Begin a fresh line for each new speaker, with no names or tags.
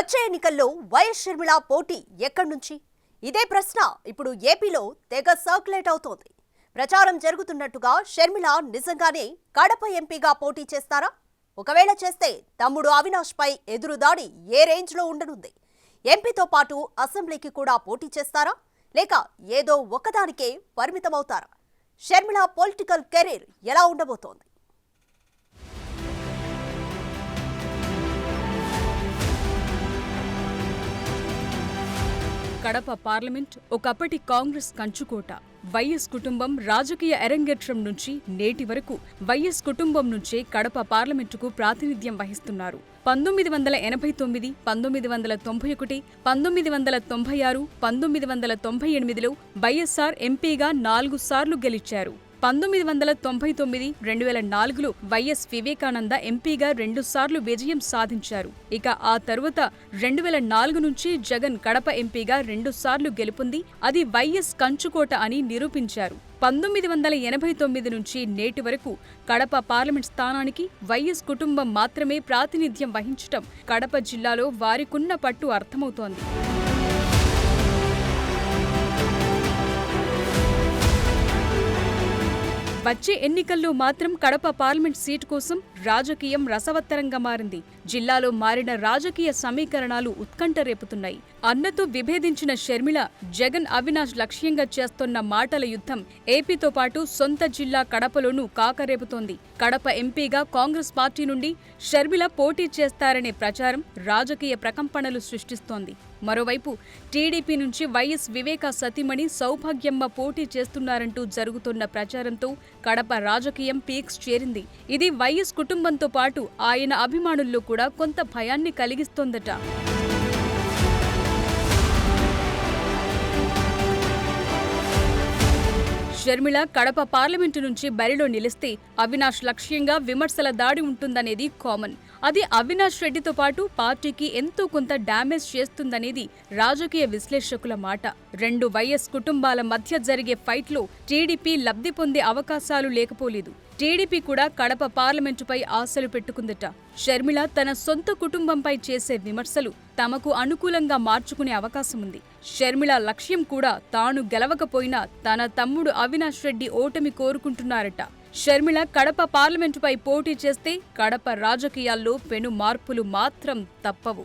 వచ్చే ఎన్నికల్లో వైఎస్ షర్మిల పోటీ ఎక్కడి నుంచి? ఇదే ప్రశ్న ఇప్పుడు ఏపీలో తెగ సర్క్యులేట్ అవుతోంది. ప్రచారం జరుగుతున్నట్టుగా షర్మిల నిజంగానే కడప ఎంపీగా పోటీ చేస్తారా? ఒకవేళ చేస్తే తమ్ముడు అవినాష్ పై ఎదురుదాడి ఏ రేంజ్ లో ఉండనుంది? ఎంపీతో పాటు అసెంబ్లీకి కూడా పోటీ చేస్తారా? లేక ఏదో ఒకదానికే పరిమితమవుతారా? షర్మిల పొలిటికల్ కెరీర్ ఎలా ఉండబోతోంది?
కడప పార్లమెంట్ ఒకప్పటి కాంగ్రెస్ కంచుకోట. వైఎస్ కుటుంబం రాజకీయ అరంగేట్రం నుంచి నేటి వరకు వైఎస్ కుటుంబం నుంచే కడప పార్లమెంటుకు ప్రాతినిధ్యం వహిస్తున్నారు. 1989, 1991, 1996, 1998లో వైఎస్ఆర్ ఎంపీగా 4 సార్లు గెలిచారు. 1999, 2004లో వైఎస్ వివేకానంద ఎంపీగా 2 సార్లు విజయం సాధించారు. ఇక ఆ తరువాత 2004 నుంచి జగన్ కడప ఎంపీగా 2 సార్లు గెలుపొంది అది వైఎస్ కంచుకోట అని నిరూపించారు. 1989 నుంచి నేటి వరకు కడప పార్లమెంట్ స్థానానికి వైఎస్ కుటుంబం మాత్రమే ప్రాతినిధ్యం వహించటం కడప జిల్లాలో వారికున్న పట్టు అర్థమవుతోంది. వచ్చే ఎన్నికల్లో మాత్రం కడప పార్లమెంట్ సీటు కోసం రాజకీయం రసవత్తరంగా మారింది. జిల్లాలో మారిన రాజకీయ సమీకరణాలు ఉత్కంఠ రేపుతున్నాయి. అన్నతో విభేదించిన షర్మిల జగన్ అవినాష్ లక్ష్యంగా చేస్తున్న మాటల యుద్ధం ఏపీతో పాటు సొంత జిల్లా కడపలోనూ కాకరేపుతోంది. కడప ఎంపీగా కాంగ్రెస్ పార్టీ నుండి షర్మిల పోటీ చేస్తారనే ప్రచారం రాజకీయ ప్రకంపనలు సృష్టిస్తోంది. మరోవైపు టీడీపీ నుంచి వైఎస్ వివేక సతీమణి సౌభాగ్యమ్మ పోటీ చేస్తున్నారంటూ జరుగుతున్న ప్రచారంతో కడప రాజకీయం పీక్స్ చేరింది. ఇది వైఎస్ కుటుంబంతో పాటు ఆయన అభిమానుల్లో కూడా కొంత భయాన్ని కలిగిస్తోందట. షర్మిల కడప పార్లమెంటు నుంచి బరిలో నిలిస్తే అవినాష్ లక్ష్యంగా విమర్శల దాడి ఉంటుందనేది కామన్. అది అవినాష్ రెడ్డితో పాటు పార్టీకి ఎంతో కొంత డ్యామేజ్ చేస్తుందనేది రాజకీయ విశ్లేషకుల మాట. 2 వైఎస్ కుటుంబాల మధ్య జరిగే ఫైట్లో టీడీపీ లబ్ధి పొందే అవకాశాలు లేకపోలేదు. టీడీపీ కూడా కడప పార్లమెంటుపై ఆశలు పెట్టుకుందట. షర్మిల తన సొంత కుటుంబంపై చేసే విమర్శలు తమకు అనుకూలంగా మార్చుకునే అవకాశముంది. షర్మిల లక్ష్యం కూడా తాను గెలవకపోయినా తన తమ్ముడు అవినాష్ రెడ్డి ఓటమి కోరుకుంటున్నారట. షర్మిల కడప పార్లమెంటుపై పోటీ చేస్తే కడప రాజకీయాల్లో పెను మార్పులు మాత్రం తప్పవు.